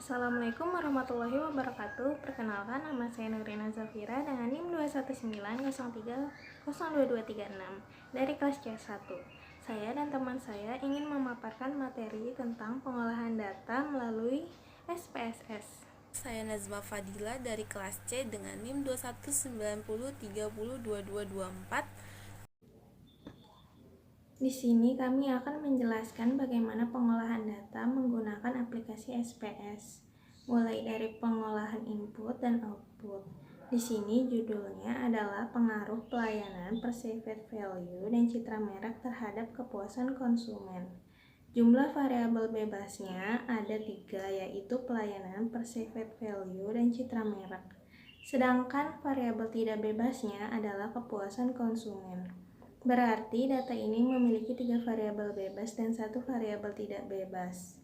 Assalamualaikum warahmatullahi wabarakatuh. Perkenalkan, nama saya Nurina Zafira dengan NIM 21903022236 dari kelas C1. Saya dan teman saya ingin memaparkan materi tentang pengolahan data melalui SPSS. Saya Nazma Fadila dari kelas C dengan NIM 21903022224. Di sini kami akan menjelaskan bagaimana pengolahan data menggunakan aplikasi SPS, mulai dari pengolahan input dan output. Di sini judulnya adalah pengaruh pelayanan perceived value dan citra merek terhadap kepuasan konsumen. Jumlah variabel bebasnya ada 3, yaitu pelayanan, perceived value, dan citra merek. Sedangkan variabel tidak bebasnya adalah kepuasan konsumen. Berarti data ini memiliki 3 variabel bebas dan 1 variabel tidak bebas.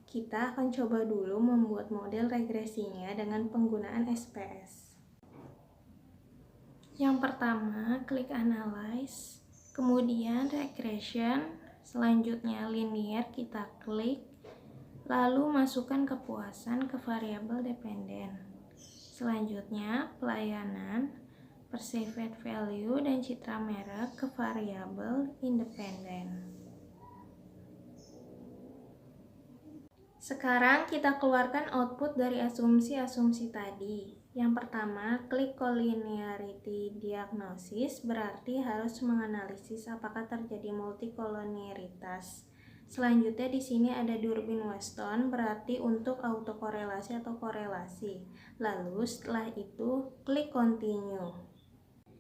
Kita akan coba dulu membuat model regresinya dengan penggunaan SPS. Yang pertama, klik Analyze, kemudian Regression, selanjutnya Linear kita klik, lalu masukkan kepuasan ke variabel dependen. Selanjutnya, pelayanan, perceived value, dan citra merek ke variabel independen. Sekarang kita keluarkan output dari asumsi-asumsi tadi. Yang pertama, klik collinearity diagnosis, berarti harus menganalisis apakah terjadi multikoliniaritas. Selanjutnya di sini ada Durbin-Weston, berarti untuk autokorelasi atau korelasi. Lalu setelah itu klik continue.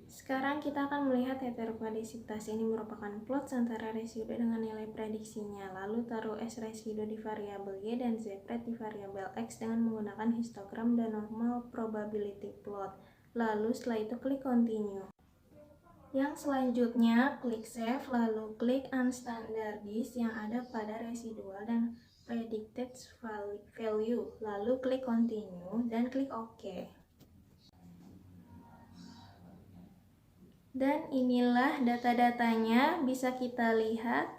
Sekarang kita akan melihat heteropadisitas. Ini merupakan plot antara residu dengan nilai prediksinya. Lalu taruh S residu di variabel Y dan Z pred di variabel X dengan menggunakan histogram dan normal probability plot. Lalu setelah itu klik continue. Yang selanjutnya klik save, lalu klik unstandardized yang ada pada residual dan predicted value. Lalu klik continue dan klik OK. Dan inilah data-datanya, bisa kita lihat.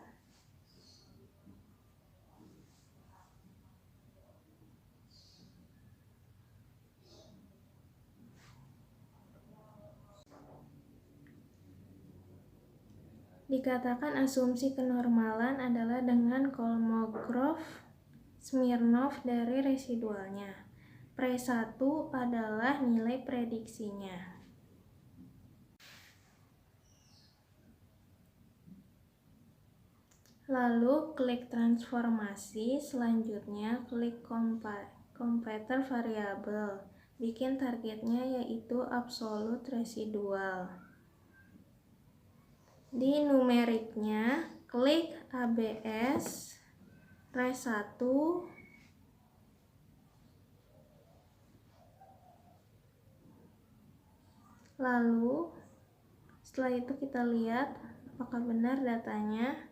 Dikatakan asumsi kenormalan adalah dengan Kolmogorov-Smirnov dari residualnya. Pre1 adalah nilai prediksinya. Lalu klik transformasi, selanjutnya klik compare variabel. Bikin targetnya yaitu absolute residual. Di numeriknya klik ABS res1, lalu setelah itu kita lihat apakah benar datanya.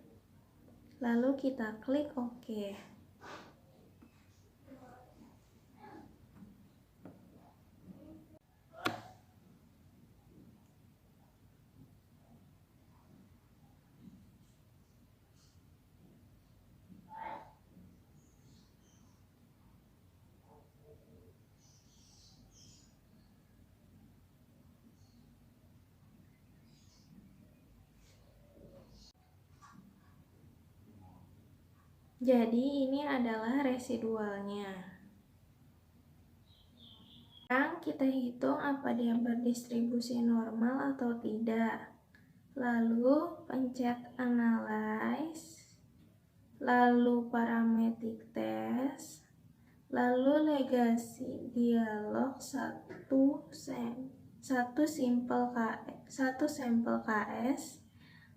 Lalu kita klik OK. Jadi ini adalah residualnya. Sekarang kita hitung apa dia berdistribusi normal atau tidak. Lalu pencet Analyze, lalu Parametric Test, lalu Legacy Dialog satu sampel KS,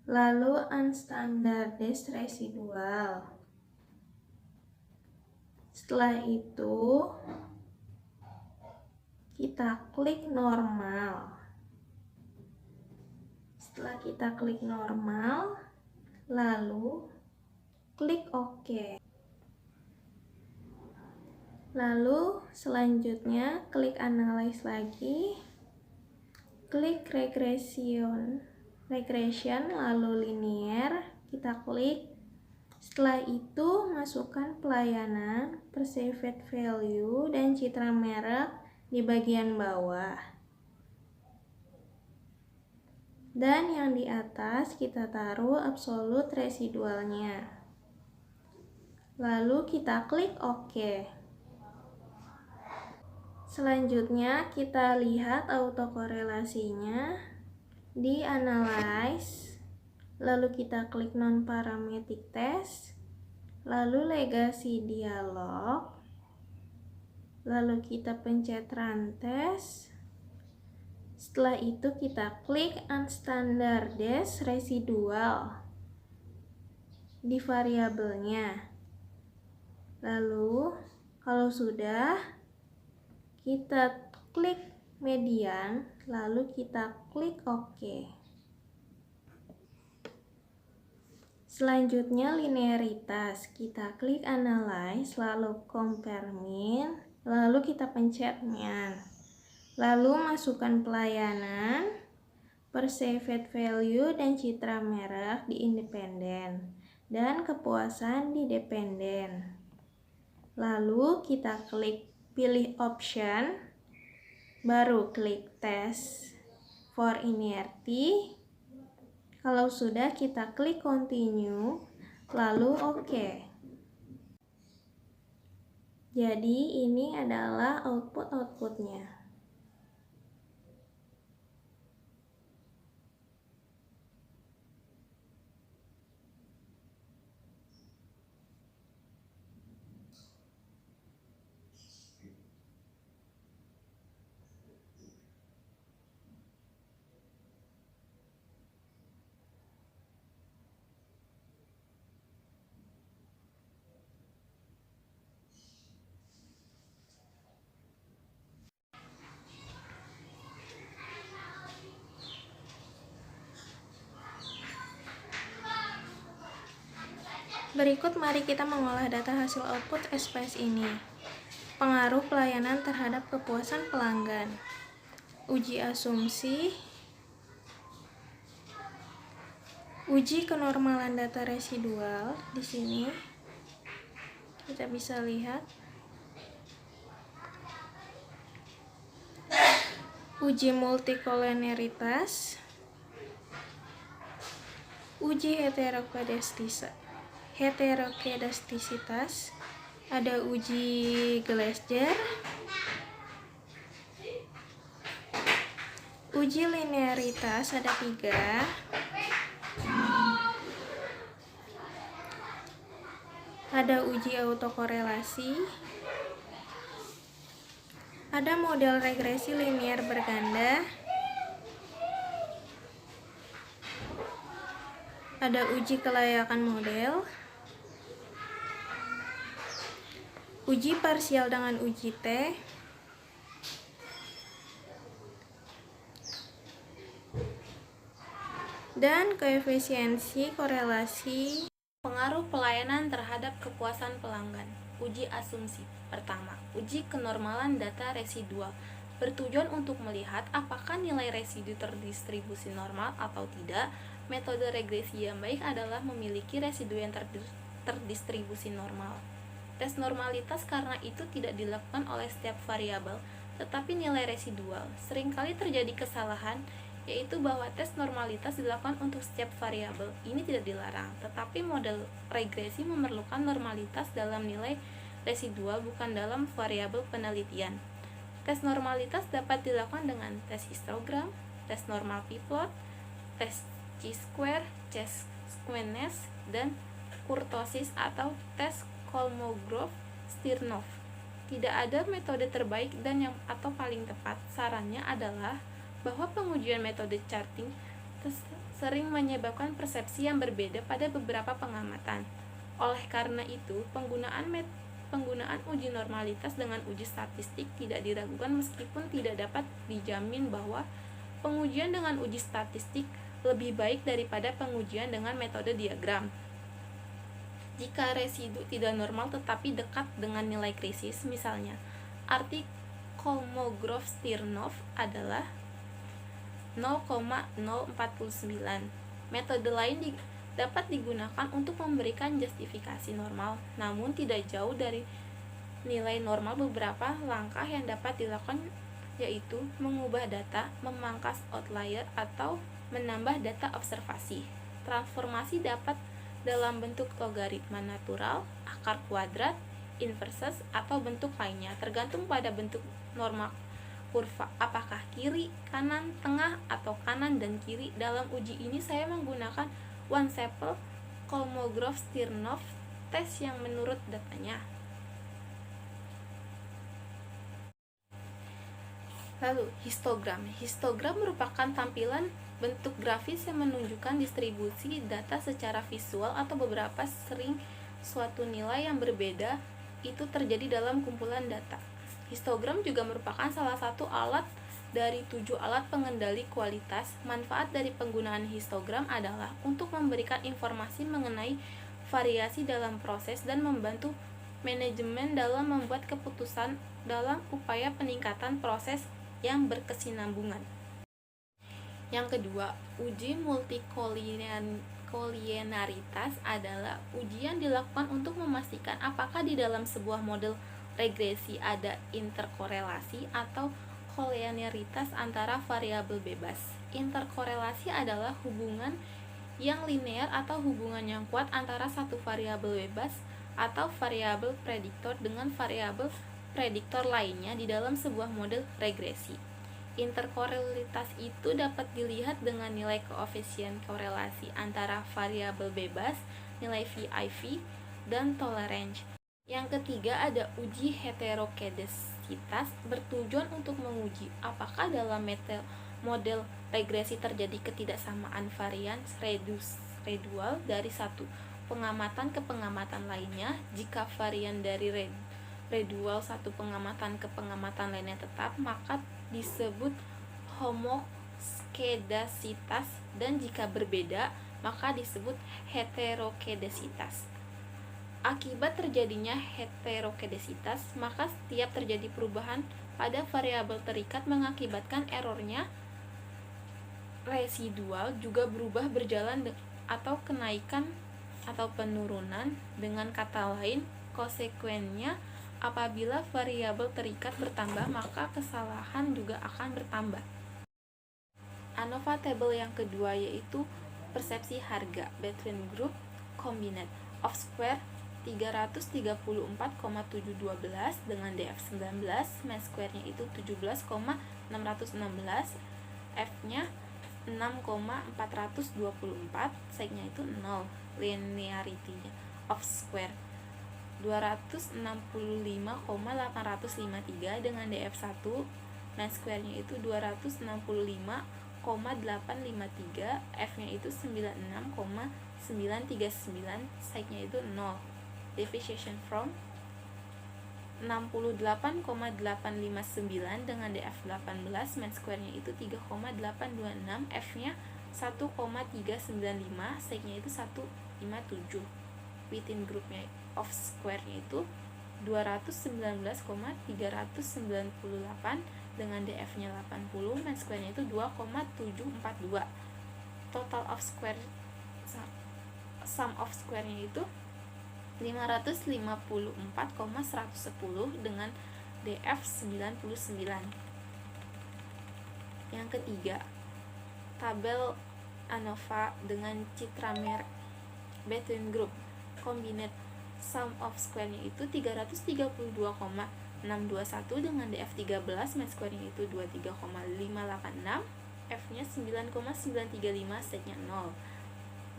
lalu Unstandardized Residual. Setelah itu kita klik normal. Setelah kita klik normal, lalu klik OK. Lalu selanjutnya klik Analyze lagi, klik Regression, lalu Linear, kita klik, Setelah itu, masukkan pelayanan, perceived value, dan citra merek di bagian bawah. Dan yang di atas kita taruh absolute residualnya. Lalu kita klik OK. Selanjutnya kita lihat autokorelasinya di Analyze. Lalu kita klik non-parametric test, lalu legasi dialog, lalu kita pencet run test. Setelah itu kita klik unstandardized residual di variabelnya. Lalu kalau sudah, kita klik median, lalu kita klik OK. Selanjutnya linearitas, kita klik analyze, lalu compare mean, lalu kita pencet mean. Lalu masukkan pelayanan, perceived value, dan citra merek di independen, dan kepuasan di dependen. Lalu kita klik pilih option, baru klik test for inerti. Kalau sudah, kita klik continue, lalu OK. Jadi ini adalah outputnya. Berikut mari kita mengolah data hasil output SPS ini. Pengaruh pelayanan terhadap kepuasan pelanggan. Uji asumsi. Uji kenormalan data residual. Di sini kita bisa lihat. Uji multikolonialitas. Uji heterokedastisitas, ada uji Glasser, uji linearitas ada 3, ada uji autokorelasi, ada model regresi linear berganda, ada uji kelayakan model, uji parsial dengan uji T, dan koefisiensi korelasi. Pengaruh pelayanan terhadap kepuasan pelanggan. Uji asumsi. Pertama, uji kenormalan data residual. Bertujuan untuk melihat apakah nilai residu terdistribusi normal atau tidak. Metode regresi yang baik adalah memiliki residu yang terdistribusi normal. Tes normalitas karena itu tidak dilakukan oleh setiap variabel, tetapi nilai residual. Seringkali terjadi kesalahan, yaitu bahwa tes normalitas dilakukan untuk setiap variabel. Ini tidak dilarang, tetapi model regresi memerlukan normalitas dalam nilai residual, bukan dalam variabel penelitian. Tes normalitas dapat dilakukan dengan tes histogram, tes normal p-plot, tes chi-square, squamous, dan kurtosis atau tes Kolmogorov-Smirnov. Tidak ada metode terbaik dan yang atau paling tepat. Sarannya adalah bahwa pengujian metode charting sering menyebabkan persepsi yang berbeda pada beberapa pengamatan. Oleh karena itu, penggunaan uji normalitas dengan uji statistik tidak diragukan meskipun tidak dapat dijamin bahwa pengujian dengan uji statistik lebih baik daripada pengujian dengan metode diagram. Jika residu tidak normal tetapi dekat dengan nilai krisis, misalnya arti Kolmogorov-Smirnov adalah 0,049. Metode lain dapat digunakan untuk memberikan justifikasi normal, namun tidak jauh dari nilai normal. Beberapa langkah yang dapat dilakukan yaitu mengubah data, memangkas outlier, atau menambah data observasi. Transformasi dapat dalam bentuk logaritma natural, akar kuadrat, inverses, atau bentuk lainnya, tergantung pada bentuk normal kurva, apakah kiri, kanan, tengah, atau kanan dan kiri. Dalam uji ini saya menggunakan one sample Kolmogorov-Smirnov test yang menurut datanya. Lalu, histogram. Histogram merupakan tampilan bentuk grafis yang menunjukkan distribusi data secara visual atau beberapa sering suatu nilai yang berbeda itu terjadi dalam kumpulan data. Histogram juga merupakan salah satu alat dari 7 alat pengendali kualitas. Manfaat dari penggunaan histogram adalah untuk memberikan informasi mengenai variasi dalam proses dan membantu manajemen dalam membuat keputusan dalam upaya peningkatan proses yang berkesinambungan. Yang kedua, uji multikolinearitas adalah uji yang dilakukan untuk memastikan apakah di dalam sebuah model regresi ada interkorelasi atau kolinearitas antara variabel bebas. Interkorelasi adalah hubungan yang linear atau hubungan yang kuat antara satu variabel bebas atau variabel prediktor dengan variabel prediktor lainnya di dalam sebuah model regresi. Interkorelitas itu dapat dilihat dengan nilai koefisien korelasi antara variabel bebas, nilai VIV, dan tolerance. Yang ketiga ada uji heterokedesitas, bertujuan untuk menguji apakah dalam model regresi terjadi ketidaksamaan varian residual dari satu pengamatan ke pengamatan lainnya. Jika varian dari residual satu pengamatan ke pengamatan lainnya tetap, maka disebut homoskedasitas, dan jika berbeda, maka disebut heterokedesitas. Akibat terjadinya heterokedesitas, maka setiap terjadi perubahan pada variabel terikat mengakibatkan errornya residual juga berubah berjalan atau kenaikan atau penurunan. Dengan kata lain, konsekuensinya apabila variabel terikat bertambah, maka kesalahan juga akan bertambah. ANOVA table yang kedua yaitu persepsi harga between group combined of square 334,712 dengan DF19, mean square-nya itu 17,616, F-nya 6,424, seg-nya itu 0, linearity-nya of square 265,853 dengan DF1, mean square-nya itu 265,853, F-nya itu 96,939, seg-nya itu 0. Deviation from 68,859 dengan DF18, mean square-nya itu 3,826, F-nya 1,395, seg-nya itu 157. Within group-nya of square-nya itu 219,398 dengan DF-nya 80, mean square-nya itu 2,742. Total of square sum of square-nya itu 554,110 dengan DF99. Yang ketiga, tabel ANOVA dengan citra merek between group combined sum of square-nya itu 332,621 dengan DF13, mean square-nya itu 23,586, F-nya 9,935, seg-nya 0.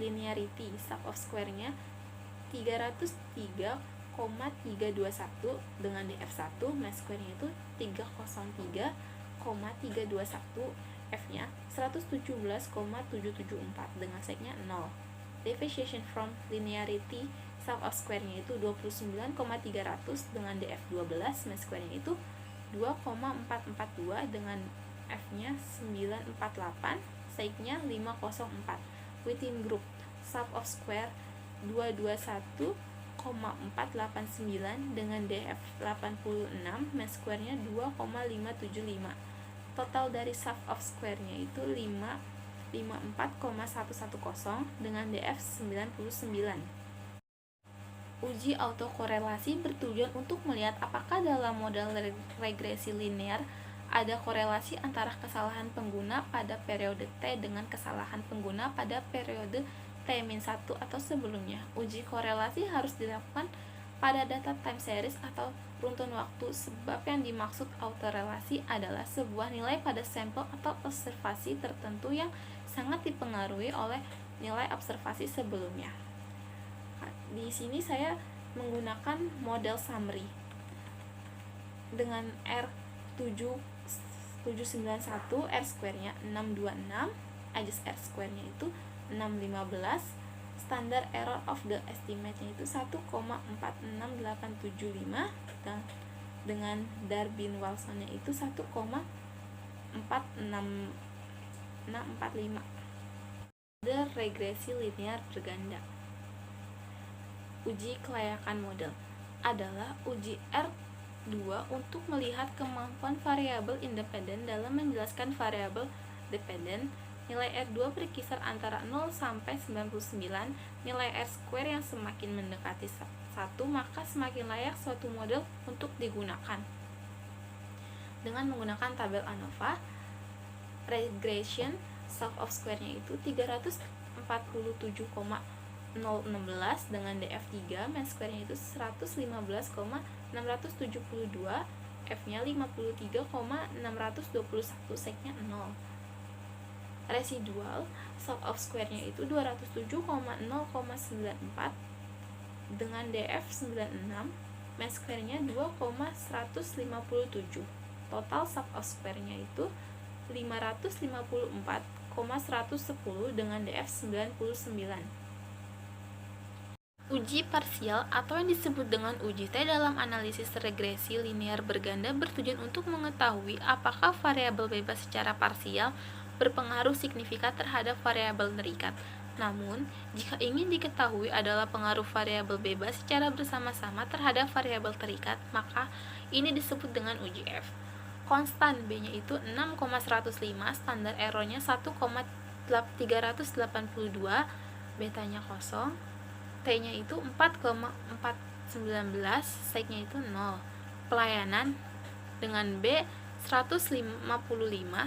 Linearity sum of square-nya 303,321 dengan DF1, mean square-nya itu 303,321, F-nya 117,774 dengan seg-nya 0. Deviation from linearity sum of square-nya itu 29,300 dengan DF12, mean square-nya itu 2,442 dengan F-nya 948, seg-nya 504. Within group sum of square 221,489 dengan DF86, mean square-nya 2,575. Total dari sum of square-nya itu 54,110 dengan DF 99. Uji autokorelasi bertujuan untuk melihat apakah dalam model regresi linear ada korelasi antara kesalahan pengguna pada periode T dengan kesalahan pengguna pada periode T-1 atau sebelumnya. Uji korelasi harus dilakukan pada data time series atau runtun waktu, sebab yang dimaksud autorelasi adalah sebuah nilai pada sampel atau observasi tertentu yang sangat dipengaruhi oleh nilai observasi sebelumnya. Di sini saya menggunakan model summary dengan R791, R square-nya 626, ajas R square-nya itu 615, standar error of the estimate-nya itu 1,46875, dan dengan Darwin-Wilson-nya itu 1,46645. The regresi linear berganda. Uji kelayakan model adalah uji R2 untuk melihat kemampuan variabel independen dalam menjelaskan variabel dependen. Nilai R2 berkisar antara 0 sampai 99. Nilai R square yang semakin mendekati 1, maka semakin layak suatu model untuk digunakan. Dengan menggunakan tabel ANOVA, regression sum of square-nya itu 347,016 dengan DF3, mean square-nya itu 115,672, F-nya 53,621, sec-nya 0. Residual sum of square-nya itu 207,094 dengan DF96, mean square-nya 2,157. Total sum of square-nya itu 554,110 dengan DF99. Uji parsial atau yang disebut dengan uji T dalam analisis regresi linear berganda bertujuan untuk mengetahui apakah variabel bebas secara parsial berpengaruh signifikan terhadap variabel terikat. Namun, jika ingin diketahui adalah pengaruh variabel bebas secara bersama-sama terhadap variabel terikat, maka ini disebut dengan uji F. Konstan B-nya itu 6,105, standar error-nya 1,382, betanya kosong, T-nya itu 4,419, sec-nya itu 0. Pelayanan dengan B 155,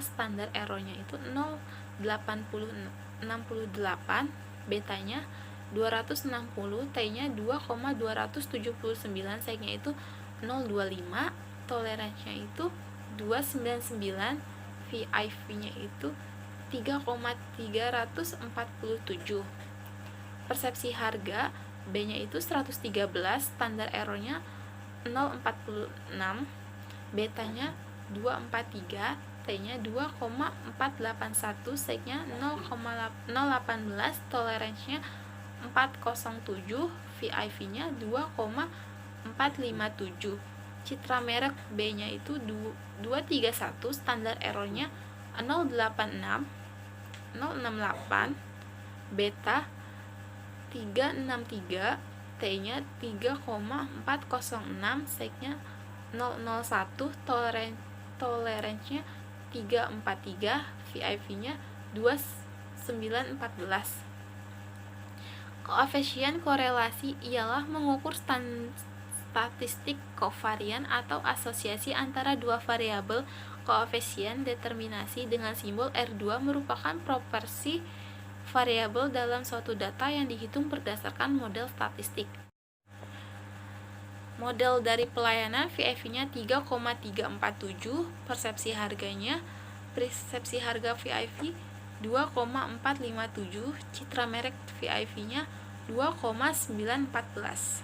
standar error-nya itu 0,68, betanya 260, T-nya 2,279, sec-nya itu 0,25, toleransinya itu 299, VIV-nya itu 3,347. Persepsi harga B-nya itu 113, standar error-nya 0,46, betanya 243, T-nya 2,481, sec-nya 0,018, toleransinya 407, VIV-nya 2,457. Citra merek B-nya itu 231, standar error-nya 086, 068, beta 363, T-nya 3,406, sec-nya 001, toleransinya 343, VIV-nya 2914. Koefisien korelasi ialah mengukur statistik kovarian atau asosiasi antara dua variabel. Koefisien determinasi dengan simbol R2 merupakan proporsi variabel dalam suatu data yang dihitung berdasarkan model statistik. Model dari pelayanan VIV-nya 3,347, persepsi harganya, persepsi harga VIV 2,457, citra merek VIV-nya 2,914.